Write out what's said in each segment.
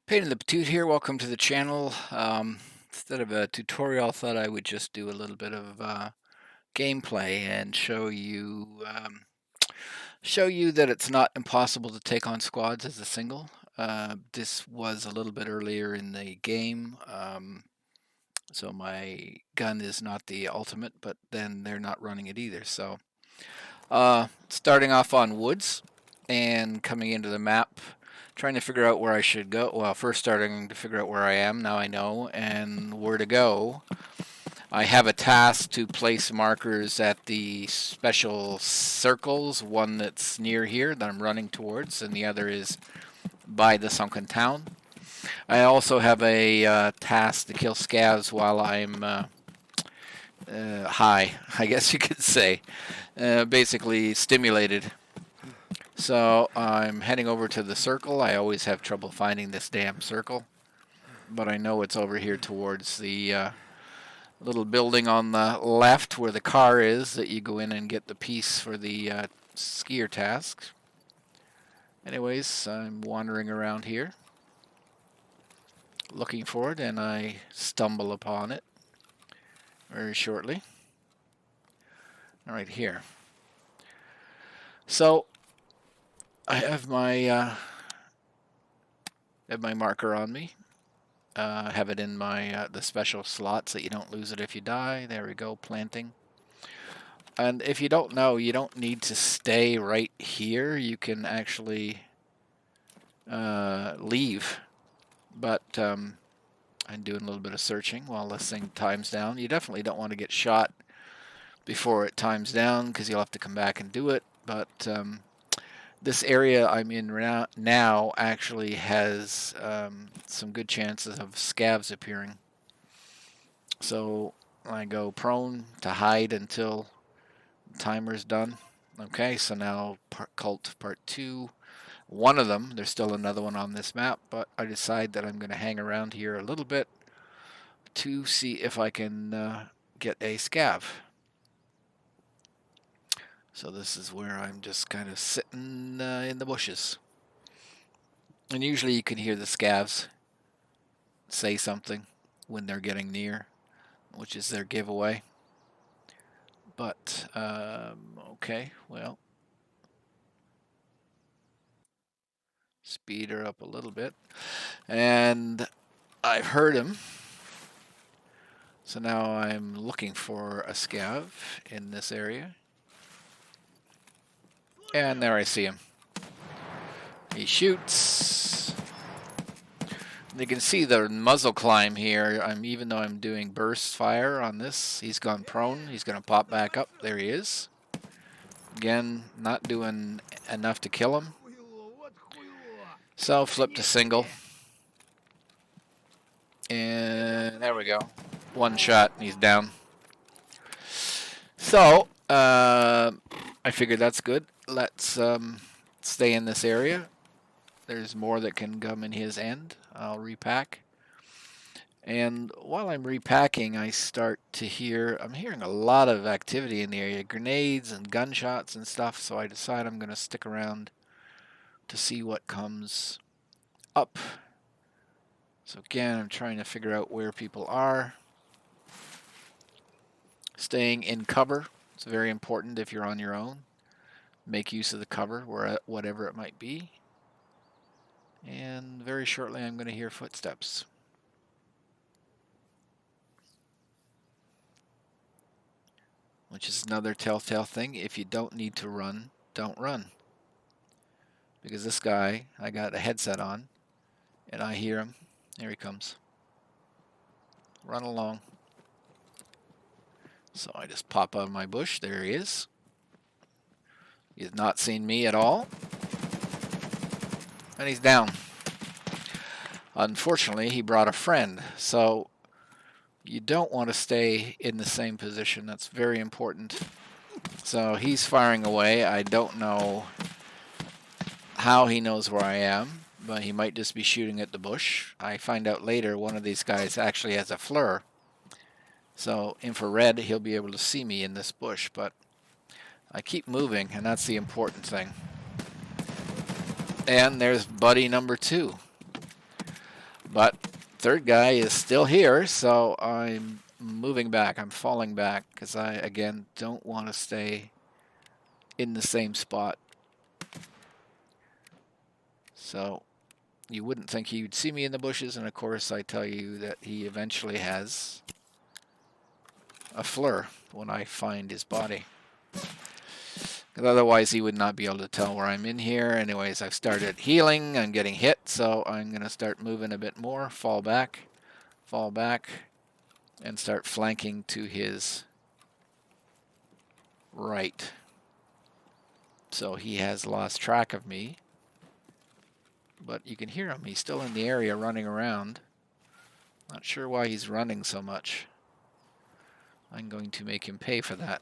Pain in the Patoot here. Welcome to the channel. Instead of a tutorial, I thought I would just do a little bit of gameplay and show you that it's not impossible to take on squads as a single. This was a little bit earlier in the game, so my gun is not the ultimate, but then they're not running it either. So, starting off on woods and coming into the map, trying to figure out where I should go. Well, first starting to figure out where I am, now I know, and where to go. I have a task to place markers at the special circles, one that's near here that I'm running towards, and the other is by the sunken town. I also have a task to kill scavs while I'm high, I guess you could say. Basically stimulated. So I'm heading over to the circle. I always have trouble finding this damn circle, but I know it's over here towards the little building on the left where the car is that you go in and get the piece for the skier task. Anyways, I'm wandering around here looking for it, and I stumble upon it very shortly. Right here. So I have my marker on me. Have it in my the special slots that you don't lose it if you die. There we go, planting. And if you don't know, you don't need to stay right here. You can actually leave. But I'm doing a little bit of searching while this thing times down. You definitely don't want to get shot before it times down because you'll have to come back and do it. But this area I'm in now actually has some good chances of scavs appearing. So I go prone to hide until the timer's done. Okay, so now cult part 2. One of them, there's still another one on this map, but I decide that I'm going to hang around here a little bit to see if I can get a scav. So this is where I'm just kind of sitting in the bushes. And usually you can hear the scavs say something when they're getting near, which is their giveaway. But, okay, well, speed her up a little bit. And I've heard him. So now I'm looking for a scav in this area. And there I see him. He shoots. You can see the muzzle climb here. Even though I'm doing burst fire on this, he's gone prone. He's going to pop back up. There he is. Again, not doing enough to kill him. So flip to single. And there we go. One shot and he's down. So I figured that's good. Let's stay in this area. There's more that can come in his end. I'll repack. And while I'm repacking, I start to I'm hearing a lot of activity in the area, grenades and gunshots and stuff, so I decide I'm going to stick around to see what comes up. So again, I'm trying to figure out where people are. Staying in cover. It's very important if you're on your own. Make use of the cover, whatever it might be. And very shortly I'm going to hear footsteps. Which is another telltale thing. If you don't need to run, don't run. Because this guy, I got a headset on, and I hear him. There he comes. Run along. So I just pop out of my bush. There he is. He has not seen me at all. And he's down. Unfortunately, he brought a friend. So you don't want to stay in the same position. That's very important. So he's firing away. I don't know how he knows where I am, but he might just be shooting at the bush. I find out later one of these guys actually has a FLIR. So infrared, he'll be able to see me in this bush, but I keep moving, and that's the important thing. And there's buddy number 2. But third guy is still here, so I'm moving back. I'm falling back because I, again, don't want to stay in the same spot. So you wouldn't think he would see me in the bushes, and of course I tell you that he eventually has a fleur when I find his body. Because otherwise he would not be able to tell where I'm in here. Anyways, I've started healing. I'm getting hit, so I'm going to start moving a bit more. Fall back, and start flanking to his right. So he has lost track of me. But you can hear him. He's still in the area running around. Not sure why he's running so much. I'm going to make him pay for that.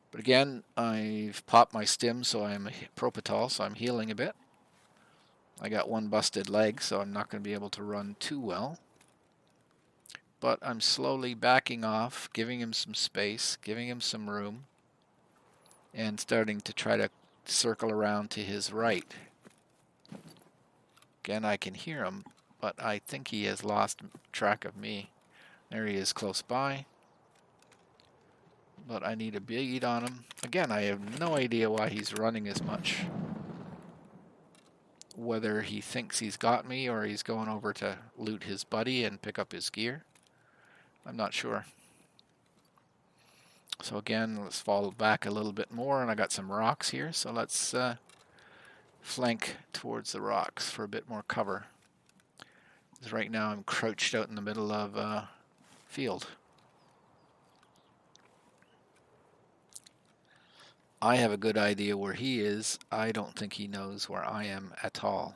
But again, I've popped my stim, so I'm propofol, so I'm healing a bit. I got one busted leg, so I'm not going to be able to run too well. But I'm slowly backing off, giving him some space, giving him some room, and starting to try to circle around to his right. Again, I can hear him, but I think he has lost track of me. There he is close by. But I need a bead on him. Again, I have no idea why he's running as much. Whether he thinks he's got me or he's going over to loot his buddy and pick up his gear. I'm not sure. So again, let's fall back a little bit more, and I got some rocks here, so let's flank towards the rocks for a bit more cover. Because right now I'm crouched out in the middle of a field. I have a good idea where he is. I don't think he knows where I am at all.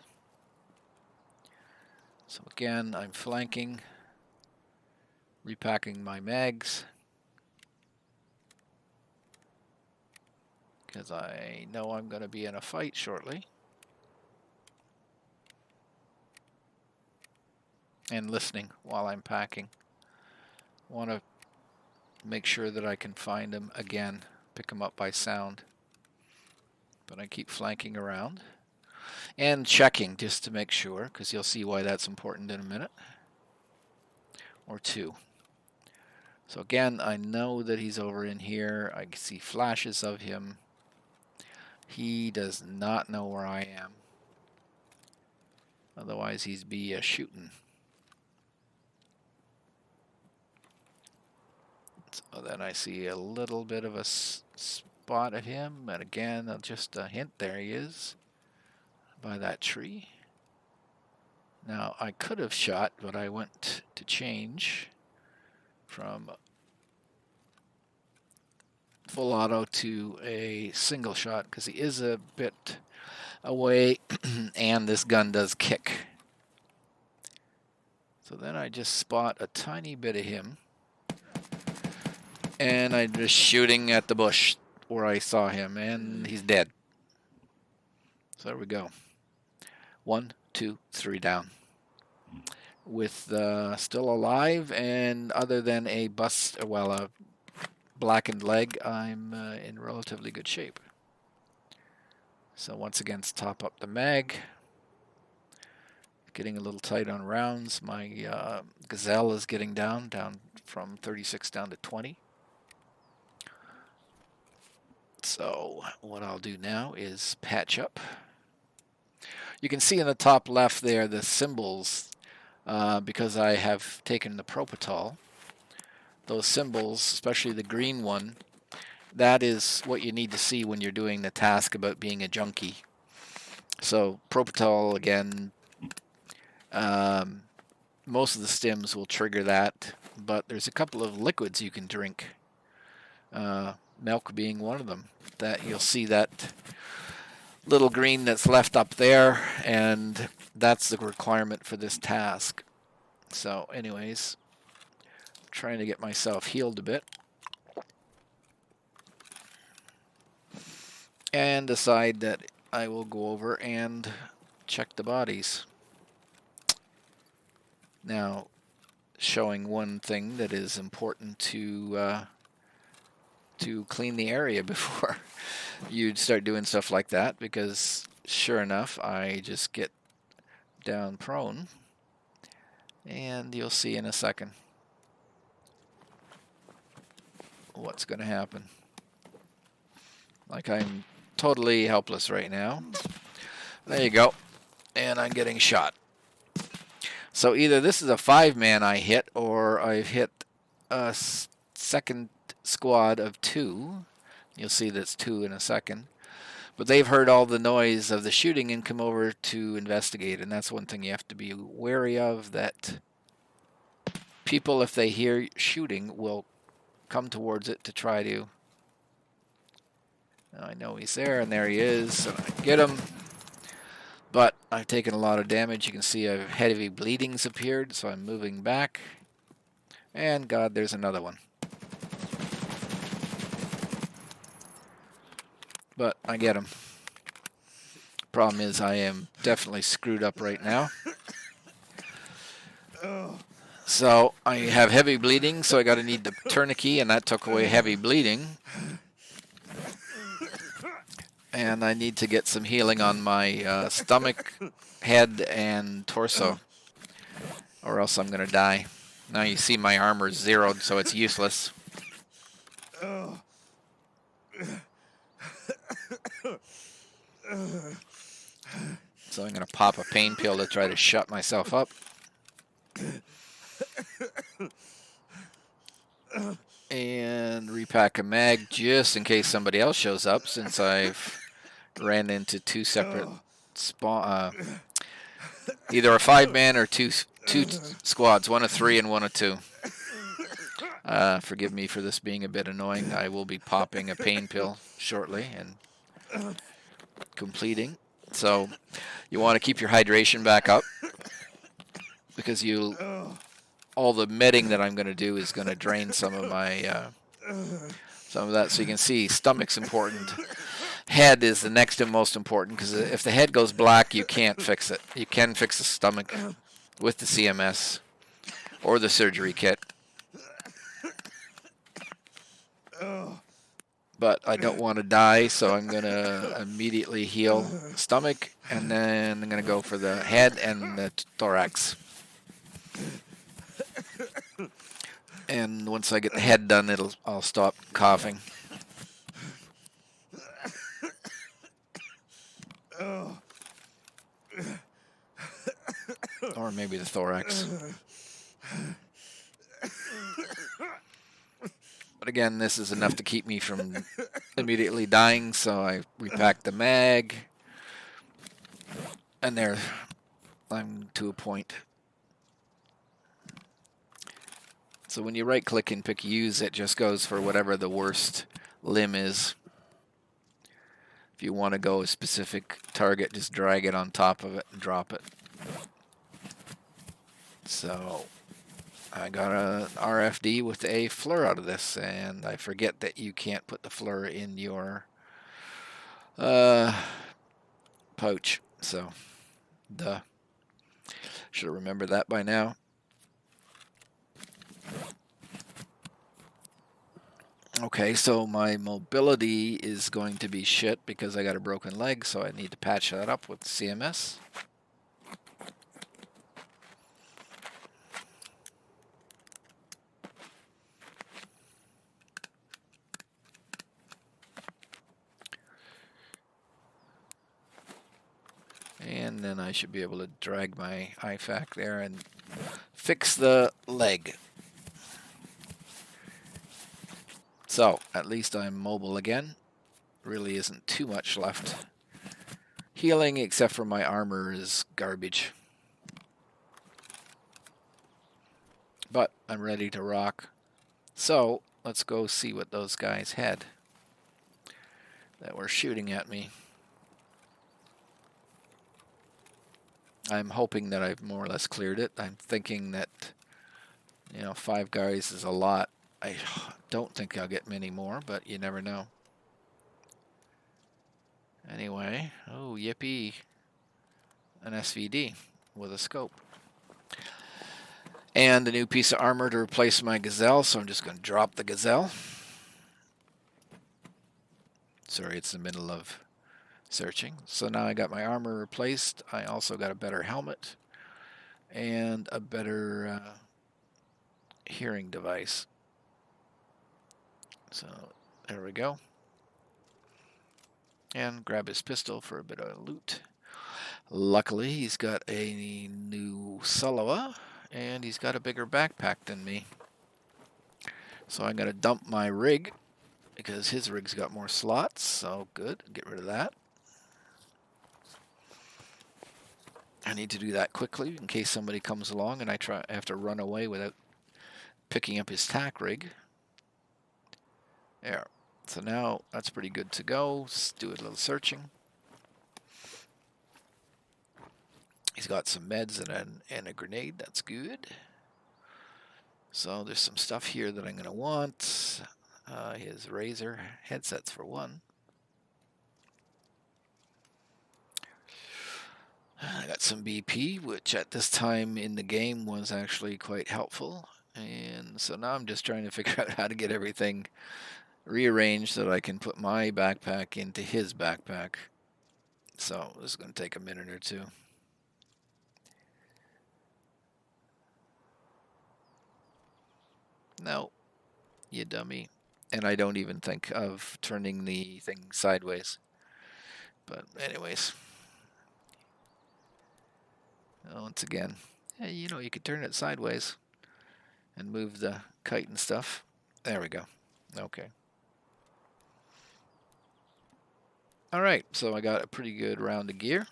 So again, I'm flanking, repacking my mags, because I know I'm going to be in a fight shortly. And listening while I'm packing. Want to make sure that I can find him again, pick him up by sound. But I keep flanking around and checking just to make sure, because you'll see why that's important in a minute or two. So again, I know that he's over in here. I can see flashes of him. He does not know where I am. Otherwise, he'd be shooting. So then I see a little bit of a spot of him. And again, just a hint. There he is by that tree. Now, I could have shot, but I went to change from full auto to a single shot because he is a bit away and this gun does kick. So then I just spot a tiny bit of him and I'm just shooting at the bush where I saw him, and he's dead. So there we go. 1, 2, 3 down. With still alive, and other than a a blackened leg, I'm in relatively good shape. So once again, let's top up the mag. Getting a little tight on rounds. My Gazelle is getting down from 36 down to 20. So what I'll do now is patch up. You can see in the top left there the symbols, because I have taken the propofol. Those symbols, especially the green one, that is what you need to see when you're doing the task about being a junkie. So propofol, again, most of the stims will trigger that, but there's a couple of liquids you can drink, milk being one of them, that you'll see that little green that's left up there, and that's the requirement for this task. So anyways, trying to get myself healed a bit and decide that I will go over and check the bodies. Now, showing one thing that is important to clean the area before you'd start doing stuff like that, because sure enough, I just get down prone And you'll see in a second what's going to happen. Like, I'm totally helpless right now. There you go. And I'm getting shot. So either this is a 5-man I hit, or I've hit a second squad of 2. You'll see that's 2 in a second. But they've heard all the noise of the shooting and come over to investigate. And that's one thing you have to be wary of, that people, if they hear shooting, will come towards it to try to... I know he's there, and there he is, and I get him. But I've taken a lot of damage. You can see heavy bleedings appeared, so I'm moving back. And God, there's another one. But I get him. Problem is, I am definitely screwed up right now. So I have heavy bleeding, so I got to need the tourniquet, and that took away heavy bleeding. And I need to get some healing on my stomach, head, and torso, or else I'm going to die. Now you see my armor's zeroed, so it's useless. So I'm going to pop a pain pill to try to shut myself up. And repack a mag just in case somebody else shows up, since I've ran into 2 separate either a 5-man or two squads, 1 of 3 and 1 of 2. Forgive me for this being a bit annoying. I will be popping a pain pill shortly and completing. So you want to keep your hydration back up, because all the medding that I'm going to do is going to drain some of my some of that. So you can see stomach's important. Head is the next and most important, because if the head goes black, you can't fix it. You can fix the stomach with the CMS or the surgery kit. But I don't want to die, so I'm going to immediately heal stomach, and then I'm going to go for the head and the thorax. And once I get the head done, I'll stop coughing. Or maybe the thorax. But again, this is enough to keep me from immediately dying, so I repacked the mag. And there, I'm to a point. So when you right-click and pick use, it just goes for whatever the worst limb is. If you want to go a specific target, just drag it on top of it and drop it. So I got an RFD with a FLIR out of this, and I forget that you can't put the FLIR in your pouch. So, should have remembered that by now. Okay, so my mobility is going to be shit because I got a broken leg, so I need to patch that up with CMS. And then I should be able to drag my IFAC there and fix the leg. So, at least I'm mobile again. Really isn't too much left. Healing, except for my armor, is garbage. But I'm ready to rock. So, let's go see what those guys had that were shooting at me. I'm hoping that I've more or less cleared it. I'm thinking that, 5 guys is a lot. I don't think I'll get many more, but you never know. Anyway, oh, yippee. An SVD with a scope. And a new piece of armor to replace my Gazelle, so I'm just going to drop the Gazelle. Sorry, it's the middle of searching. So now I got my armor replaced. I also got a better helmet. and a better hearing device. So there we go. And grab his pistol for a bit of loot. Luckily, he's got a new Sulliwa, and he's got a bigger backpack than me. So I'm going to dump my rig, because his rig's got more slots, so good, get rid of that. I need to do that quickly in case somebody comes along and I have to run away without picking up his tack rig. There. So now that's pretty good to go. Let's do a little searching. He's got some meds and a grenade. That's good. So there's some stuff here that I'm going to want. His Razer headsets for one. I got some BP, which at this time in the game was actually quite helpful. And so now I'm just trying to figure out how to get everything rearranged so that I can put my backpack into his backpack. So this is going to take a minute or two. No, you dummy. And I don't even think of turning the thing sideways. But anyways. Once again, yeah, you know, you could turn it sideways and move the kite and stuff. There we go. Okay. All right, so I got a pretty good round of gear.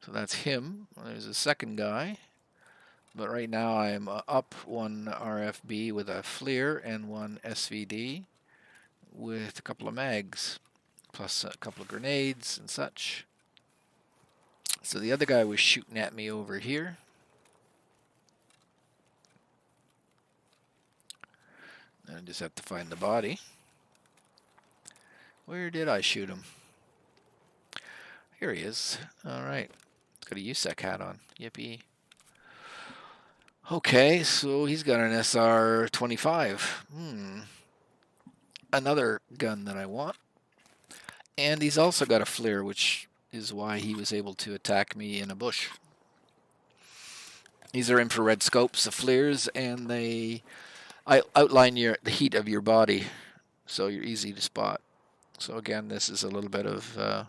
So that's him. There's a second guy. But right now I'm up one RFB with a FLIR and one SVD with a couple of mags, plus a couple of grenades and such. So the other guy was shooting at me over here. I just have to find the body. Where did I shoot him? Here he is. All right. Got a USEC hat on. Yippee. Okay, so he's got an SR-25. Another gun that I want. And he's also got a FLIR, which is why he was able to attack me in a bush. These are infrared scopes, the FLIRs, and they outline the heat of your body, so you're easy to spot. So again, this is a little bit of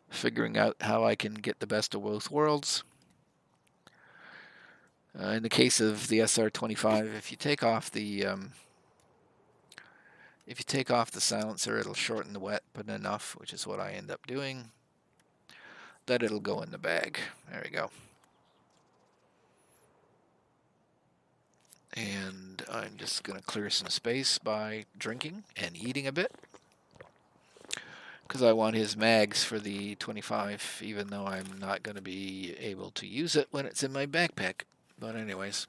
figuring out how I can get the best of both worlds. In the case of the SR-25, if you take off the silencer, it'll shorten the wet, but enough, which is what I end up doing, that it'll go in the bag. There we go. And I'm just going to clear some space by drinking and eating a bit, because I want his mags for the 25, even though I'm not going to be able to use it when it's in my backpack. But anyways,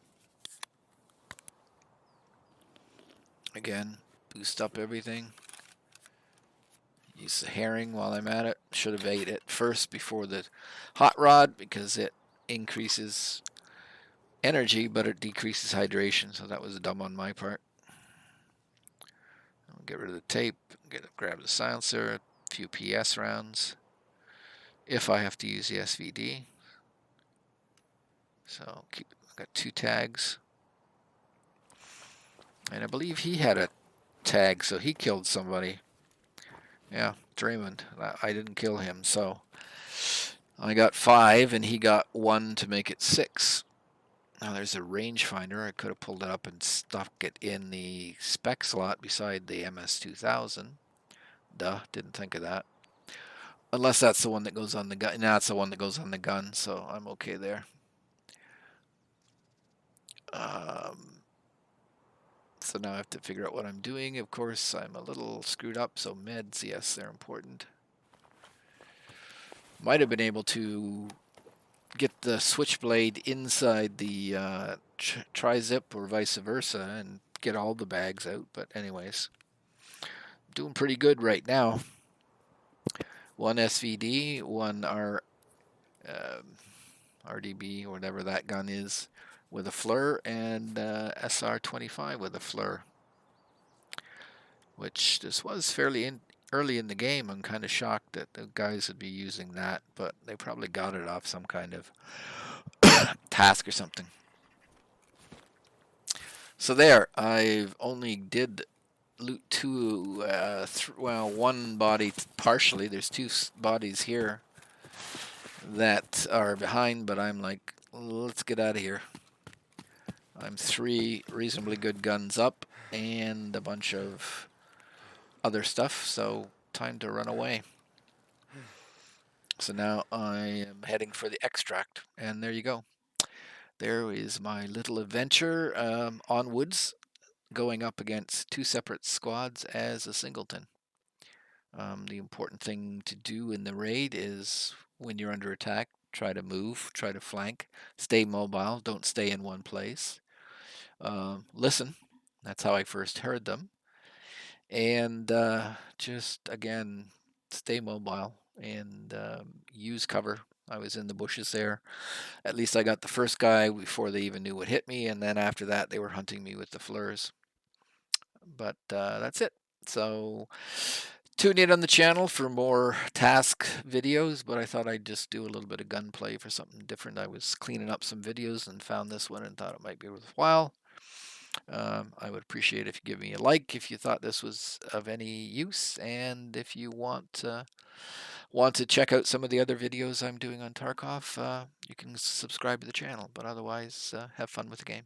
again, boost up everything. Use the herring while I'm at it. Should have ate it first before the hot rod, because it increases energy, but it decreases hydration, so that was dumb on my part. I'll get rid of the tape, grab the silencer, a few PS rounds, if I have to use the SVD. So I've got 2 tags. And I believe he had a tag, so he killed somebody. Yeah, Draymond. I didn't kill him, so I got 5, and he got 1 to make it 6. Now there's a rangefinder. I could have pulled it up and stuck it in the spec slot beside the MS-2000. Duh, didn't think of that. Unless that's the one that goes on the gun. No, that's the one that goes on the gun, so I'm okay there. So now I have to figure out what I'm doing. Of course, I'm a little screwed up, so meds, yes, they're important. Might have been able to get the switchblade inside the tri-zip or vice versa and get all the bags out, but anyways, doing pretty good right now. 1 SVD, 1 RDB, or whatever that gun is, with a FLIR, and SR-25 with a FLIR, which this was fairly early in the game, I'm kind of shocked that the guys would be using that, but they probably got it off some kind of task or something. So there, I've only did loot two, well, one body partially. There's two bodies here that are behind, but I'm like, let's get out of here. I'm three reasonably good guns up and a bunch of other stuff, so time to run away. So now I am heading for the extract, and there you go. There is my little adventure on woods, going up against two separate squads as a singleton. The important thing to do in the raid is when you're under attack, try to move, try to flank, stay mobile, don't stay in one place. Listen, that's how I first heard them. And just again, stay mobile and use cover. I was in the bushes there. At least I got the first guy before they even knew what hit me, and then after that, they were hunting me with the fleurs. But that's it. So tune in on the channel for more task videos, but I thought I'd just do a little bit of gunplay for something different. I was cleaning up some videos and found this one and thought it might be worthwhile. I would appreciate if you give me a like if you thought this was of any use, and if you want to check out some of the other videos I'm doing on Tarkov, you can subscribe to the channel. But otherwise, have fun with the game.